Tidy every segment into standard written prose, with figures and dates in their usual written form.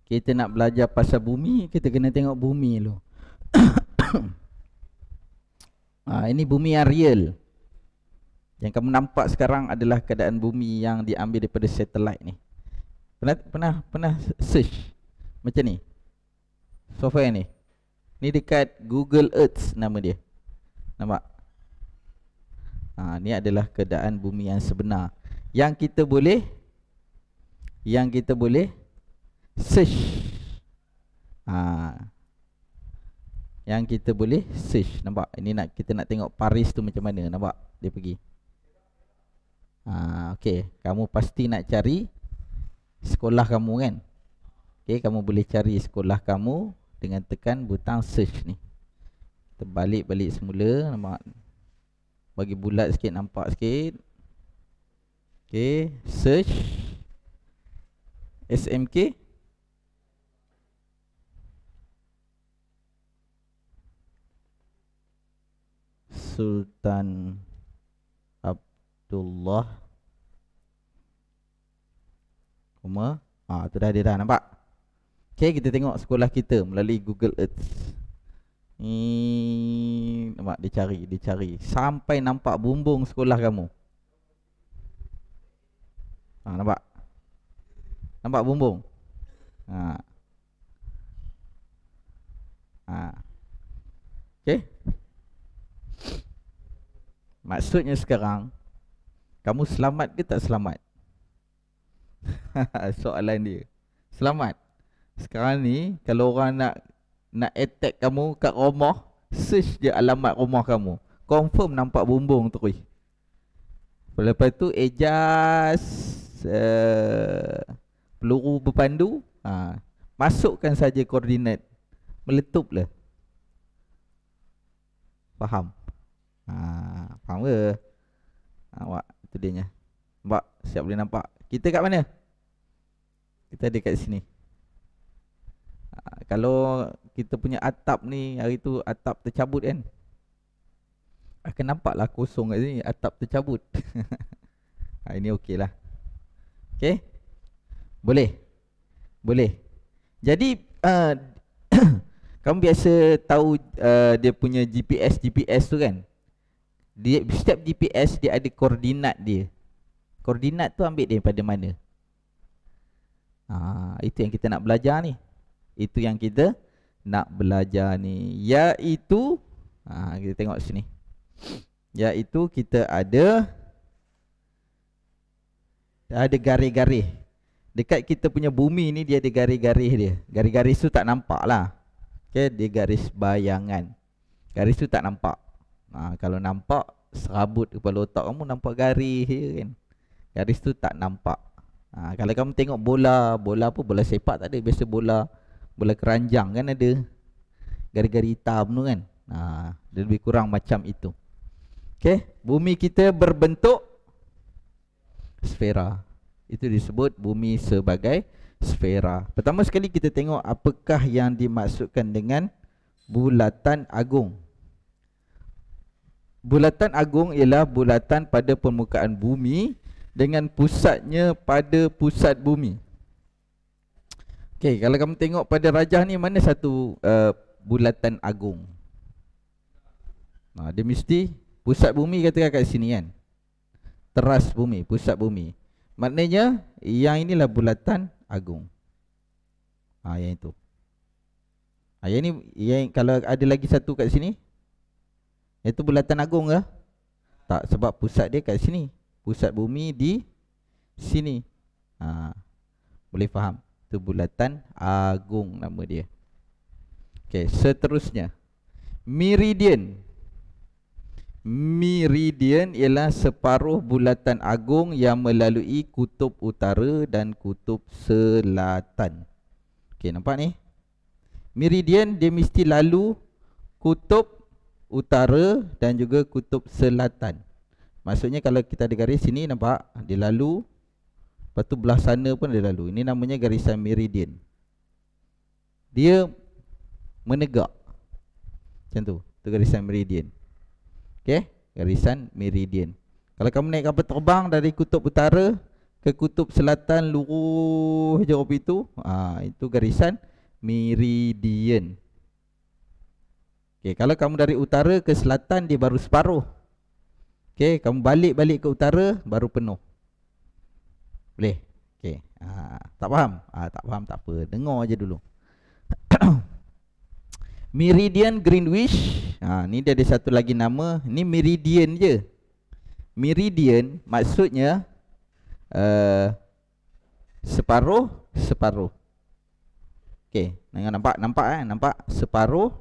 Kita nak belajar pasal bumi, kita kena tengok bumi dulu. Ini bumi yang real. Yang kamu nampak sekarang adalah keadaan bumi yang diambil daripada satelit ni. Pernah search macam ni software ni. Ni dekat Google Earth nama dia. Nampak? Ni adalah keadaan bumi yang sebenar. Yang kita boleh search. Yang kita boleh search. Nampak? Ini kita nak tengok Paris tu macam mana. Nampak? Dia pergi. Okey, kamu pasti nak cari sekolah kamu kan? Okey, kamu boleh cari sekolah kamu dengan tekan butang search ni. Kita balik semula. Nampak? Bagi bulat sikit, nampak sikit. Okey, search SMK. Sultan Abdullah Umar. Tu dah dia dah nampak. Okey, kita tengok sekolah kita melalui Google Earth. Nampak dia cari sampai nampak bumbung sekolah kamu. Nampak? Nampak bumbung? Okey. Maksudnya sekarang kamu selamat ke tak selamat? Soalan dia. Selamat. Sekarang ni kalau orang nak attack kamu kat rumah, search je alamat rumah kamu, confirm nampak bumbung terus. Lepas tu adjust peluru berpandu, masukkan saja koordinat, meletuplah. Faham? Faham ke? Awak itu dia nya. Nampak? Siap boleh nampak. Kita kat mana? Kita ada kat sini. Kalau kita punya atap ni hari tu atap tercabut kan, akan nampaklah kosong kat sini, atap tercabut. Ini okey lah. Okey? Boleh. Jadi kamu biasa tahu dia punya GPS tu kan? Setiap GPS dia ada koordinat dia. Koordinat tu ambil daripada mana? Itu yang kita nak belajar ni. Iaitu kita tengok sini. Iaitu kita ada garis-garis. Dekat kita punya bumi ni dia ada garis-garis dia. Garis-garis tu tak nampak lah. Okay, dia garis bayangan. Garis tu tak nampak. Kalau nampak, serabut kepala otak kamu, nampak garis je kan. Garis tu tak nampak. Kalau kamu tengok bola apa, bola sepak tak ada. Biasa bola keranjang kan ada garis-garis hitam tu kan. Dia lebih kurang macam itu. Okay, bumi kita berbentuk sfera. Itu disebut bumi sebagai sfera. Pertama sekali kita tengok apakah yang dimaksudkan dengan bulatan agung. Bulatan agung ialah bulatan pada permukaan bumi dengan pusatnya pada pusat bumi. Okey, kalau kamu tengok pada rajah ni, mana satu bulatan agung? Dia mesti pusat bumi, katakan kat sini kan. Teras bumi, pusat bumi. Maknanya yang inilah bulatan agung. Yang itu. Yang ni, kalau ada lagi satu kat sini, itu bulatan agung ke? Tak, sebab pusat dia kat sini. Pusat bumi di sini. Boleh faham? Itu bulatan agung nama dia. Okey, seterusnya. Meridian. Meridian ialah separuh bulatan agung yang melalui kutub utara dan kutub selatan. Okey, nampak ni? Meridian dia mesti lalu kutub utara dan juga kutub selatan. Maksudnya kalau kita ada garis sini, nampak dia lalu, lepas tu belah sana pun dia lalu. Ini namanya garisan meridian. Dia menegak macam tu. Itu garisan meridian. Okey, garisan meridian. Kalau kamu naik kapal terbang dari kutub utara ke kutub selatan lurus je kopi tu. Itu garisan meridian. Okey, kalau kamu dari utara ke selatan dia baru separuh. Okey, kamu balik ke utara baru penuh. Boleh? Okey. Tak faham? Tak faham tak apa. Dengar je dulu. Meridian Greenwich. Ni dia ada satu lagi nama. Ni meridian je. Meridian maksudnya separuh. Okey, nampak separuh.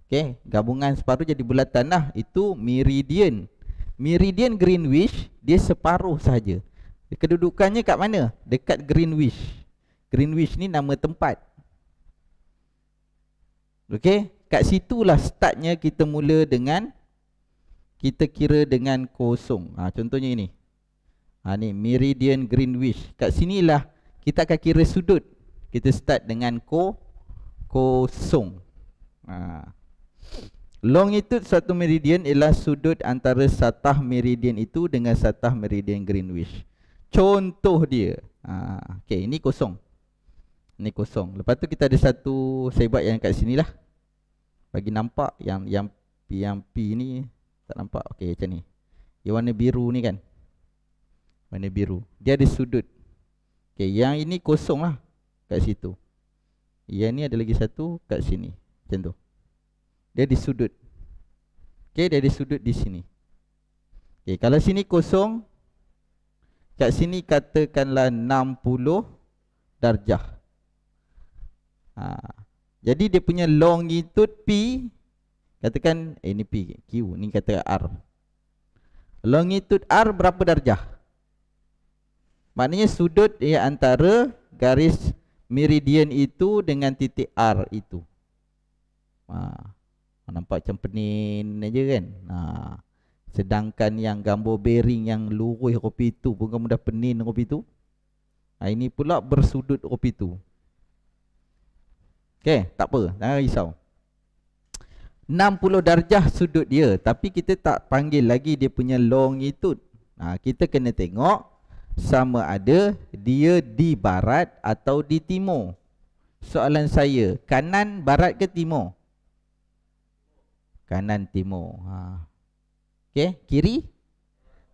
Okey, gabungan separuh jadi bulatan lah. Itu meridian. Meridian Greenwich dia separuh saja. Kedudukannya kat mana? Dekat Greenwich. Greenwich ni nama tempat. Okey, kat situlah startnya kita mula dengan, kita kira dengan kosong. Contohnya ini. Ni meridian Greenwich. Kat sinilah kita akan kira sudut. Kita start dengan kosong. Longitude suatu meridian ialah sudut antara satah meridian itu dengan satah meridian Greenwich. Contoh dia. Okey, ini kosong. Ini kosong. Lepas tu kita ada satu, saya buat yang kat sini lah. Bagi nampak yang P ni tak nampak. Okey, macam ni. Yang warna biru ni kan. Warna biru. Dia ada sudut. Okey, yang ini kosong lah kat situ. Yang ni ada lagi satu kat sini. Macam tu. Dia di sudut. Okey, dia ada sudut di sini. Okey, kalau sini kosong, kat sini katakanlah 60 darjah. Jadi dia punya longitude P, katakan ni P, Q, ni kata R. Longitude R berapa darjah? Maknanya sudut antara garis meridian itu dengan titik R itu. Nampak macam penin aja kan. Sedangkan yang gambar bearing yang lurus kopi tu pun kamu dah penin kopi tu. Ini pula bersudut kopi tu. Okey, tak apa, jangan risau. 60 darjah sudut dia, tapi kita tak panggil lagi dia punya longitude. Kita kena tengok sama ada dia di barat atau di timur. Soalan saya, kanan, barat ke timur? Kanan, timur. Okey, kiri,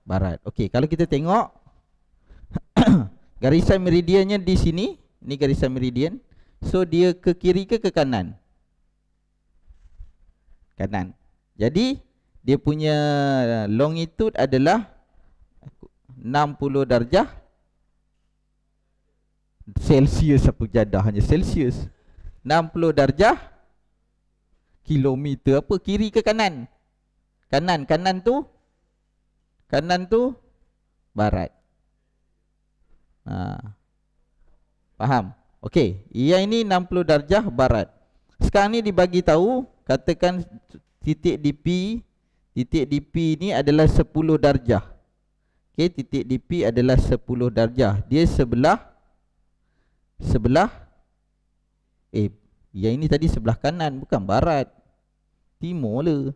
barat. Okey, kalau kita tengok garisan meridiannya di sini, ni garisan meridian. So dia ke kiri ke kanan? Kanan. Jadi dia punya longitude adalah 60 darjah Celsius. Apa jadah hanya Celsius. 60 darjah kilometer. Apa kiri ke kanan? Kanan tu barat. Faham? Okey, yang ini 60 darjah barat. Sekarang ni dibagi tahu, katakan titik di P ni adalah 10 darjah. Okey, titik di P adalah 10 darjah. Dia sebelah yang ini tadi sebelah kanan, bukan barat. Timur le.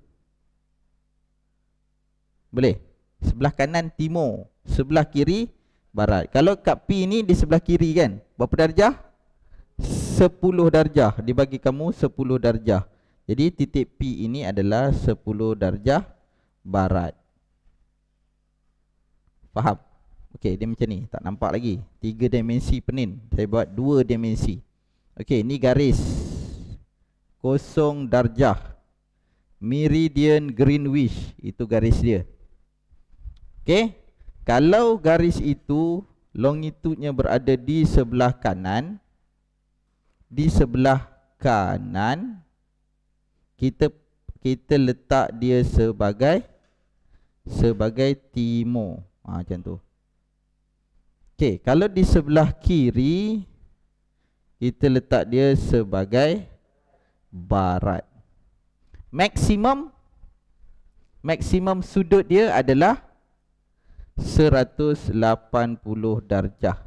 Boleh? Sebelah kanan timur, sebelah kiri barat. Kalau kat P ni di sebelah kiri kan, berapa darjah? 10 darjah. Dibagi kamu 10 darjah. Jadi titik P ini adalah 10 darjah barat. Faham? Okey, dia macam ni. Tak nampak lagi. 3 dimensi penin. Saya buat 2 dimensi. Okey, ni garis 0 darjah. Meridian Greenwich. Itu garis dia. Okey. Kalau garis itu longitudenya berada di sebelah kanan, kita letak dia sebagai timur. Macam tu. Okey, kalau di sebelah kiri, kita letak dia sebagai barat. Maksimum sudut dia adalah 180 darjah.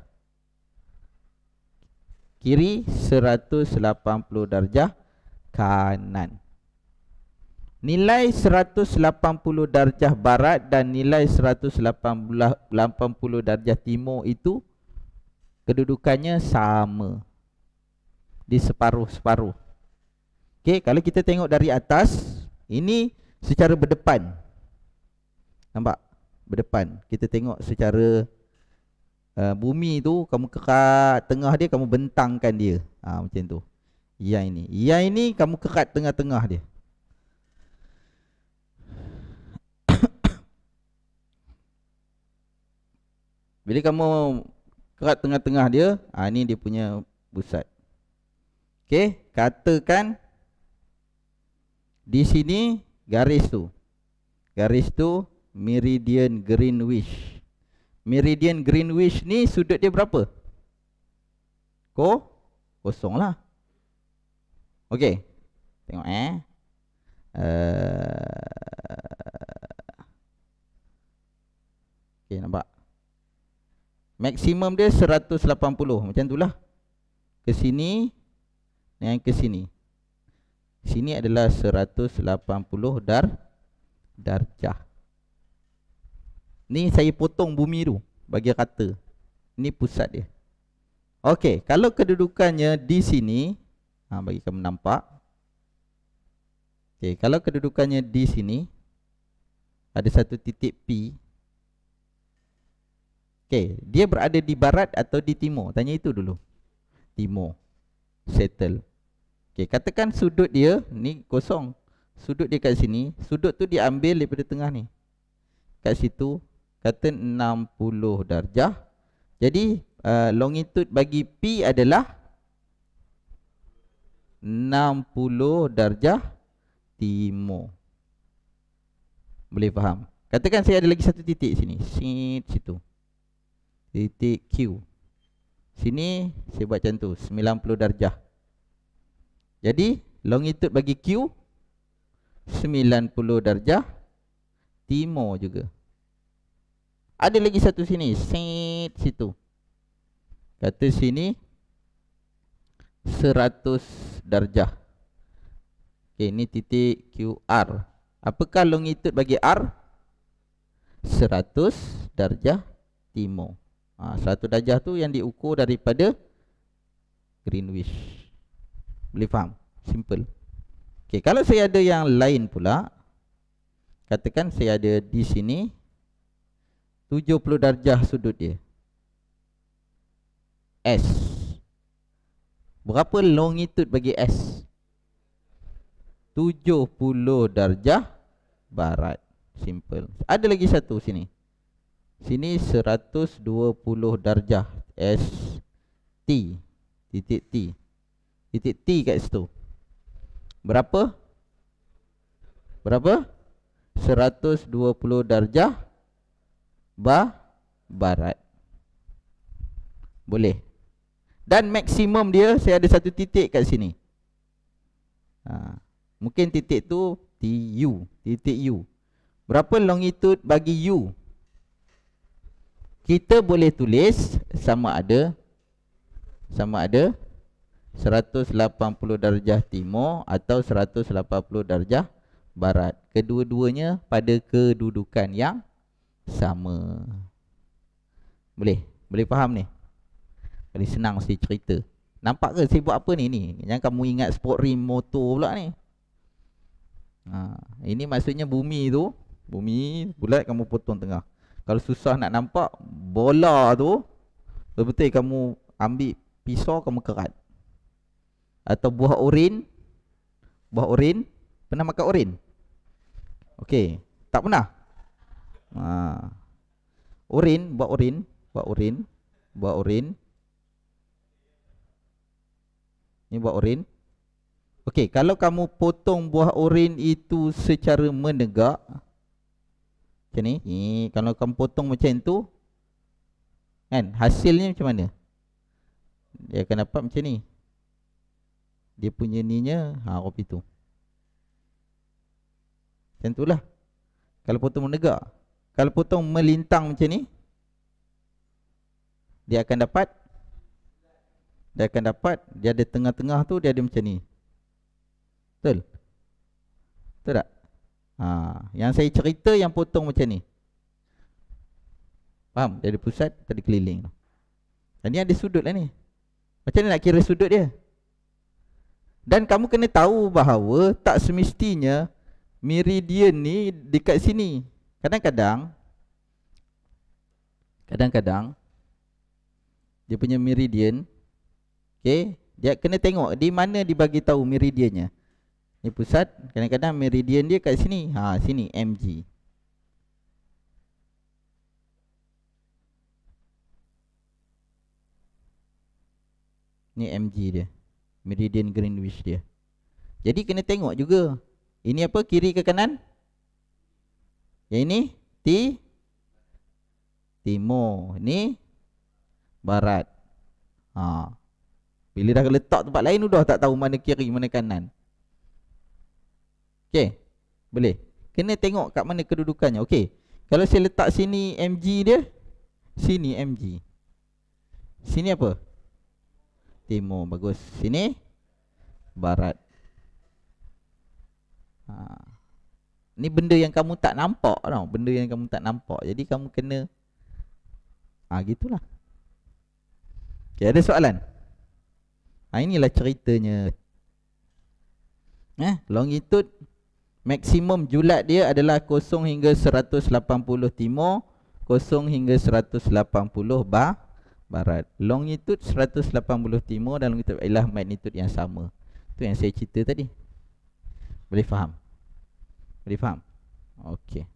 Kiri 180 darjah kanan. Nilai 180 darjah barat dan nilai 180 darjah timur itu kedudukannya sama. Di separuh-separuh. Okey, kalau kita tengok dari atas, ini secara berdepan. Nampak? Berdepan. Kita tengok secara bumi tu, kamu kerat tengah dia, kamu bentangkan dia. Macam tu. Yang ini. Yang ini kamu kerat tengah-tengah dia. Bila kamu kerat tengah-tengah dia, ini dia punya pusat. Okey, katakan di sini garis tu. Garis tu meridian Greenwich. Meridian Greenwich ni sudut dia berapa? Kosong lah. Okey. Tengok Okey, nampak? Maksimum dia 180. Macam itulah. Ke sini dan ke sini. Sini adalah 180 darjah. Ni saya potong bumi tu bagi rata. Ni pusat dia. Okey, kalau kedudukannya di sini, bagi kamu nampak. Okey, kalau kedudukannya di sini ada satu titik P. Okey, dia berada di barat atau di timur? Tanya itu dulu. Timur. Settle. Okey, katakan sudut dia ni kosong. Sudut dia kat sini, sudut tu diambil daripada tengah ni. Kat situ kata 60 darjah. Jadi longitude bagi P adalah 60 darjah timur. Boleh faham? Katakan saya ada lagi satu titik sini. Situ. Titik Q. Sini saya buat macam tu, 90 darjah. Jadi longitude bagi Q 90 darjah timur juga. Ada lagi satu sini, situ. Kata sini 100 darjah. Okey, ini titik QR. Apakah longitude bagi R? 100 darjah timur. 100 darjah tu yang diukur daripada Greenwich. Boleh faham? Simple. Okey, kalau saya ada yang lain pula, katakan saya ada di sini 70 darjah sudut dia. S. Berapa longitude bagi S? 70 darjah barat. Simple. Ada lagi satu sini. Sini 120 darjah. S T. Titik T. Titik T kat situ. Berapa? Berapa? 120 darjah barat. Boleh. Dan maksimum dia, saya ada satu titik kat sini. Mungkin titik tu TU. Titik U. Berapa longitude bagi U? Kita boleh tulis sama ada 180 darjah timur atau 180 darjah barat. Kedua-duanya pada kedudukan yang sama. Boleh faham ni? Paling senang saya cerita. Nampak ke saya buat apa ni? Yang kamu ingat sport rim motor pula ni. Ini maksudnya bumi tu, bumi bulat kamu potong tengah. Kalau susah nak nampak, bola tu betul-betul kamu ambil pisau, kamu kerat. Atau buah oren. Buah oren. Pernah makan oren? Okey, tak pernah? Oren, buah oren. Buah oren. Buah oren. Ini buah oren. Okey, kalau kamu potong buah oren itu secara menegak, macam ni, kalau kamu potong macam tu, kan, hasilnya macam mana? Dia akan dapat macam ni. Dia punya ninya, kopi tu. Macam tu lah. Kalau potong menegak. Kalau potong melintang macam ni, dia akan dapat, dia ada tengah-tengah tu, dia ada macam ni. Betul? Betul tak? Yang saya cerita yang potong macam ni. Faham? Dari pusat tadi keliling. Dan ni ada sudut lah ni. Macam mana nak kira sudut dia? Dan kamu kena tahu bahawa tak semestinya meridian ni dekat sini. Kadang-kadang dia punya meridian, okey, dia kena tengok di mana dibagi tahu meridiannya. Ni pusat, kadang-kadang meridian dia kat sini. Sini MG. Ni MG dia. Meridian Greenwich dia. Jadi kena tengok juga. Ini apa? Kiri ke kanan? Yang ini timur. Ni barat. Bila dah letak tempat lain dah tak tahu mana kiri mana kanan. Okey. Boleh. Kena tengok kat mana kedudukannya. Okey. Kalau saya letak sini MG dia, sini MG. Sini apa? Timur. Bagus. Sini barat. Ni benda yang kamu tak nampak tau. Benda yang kamu tak nampak. Jadi kamu kena gitulah. Okay, ada soalan? Inilah ceritanya. Longitude maksimum julat dia adalah 0 hingga 180 timur, 0 hingga 180 barat. Longitude 180 timur dan longitude ialah magnitude yang sama. Tu yang saya cerita tadi. Boleh faham? Boleh faham? Okey.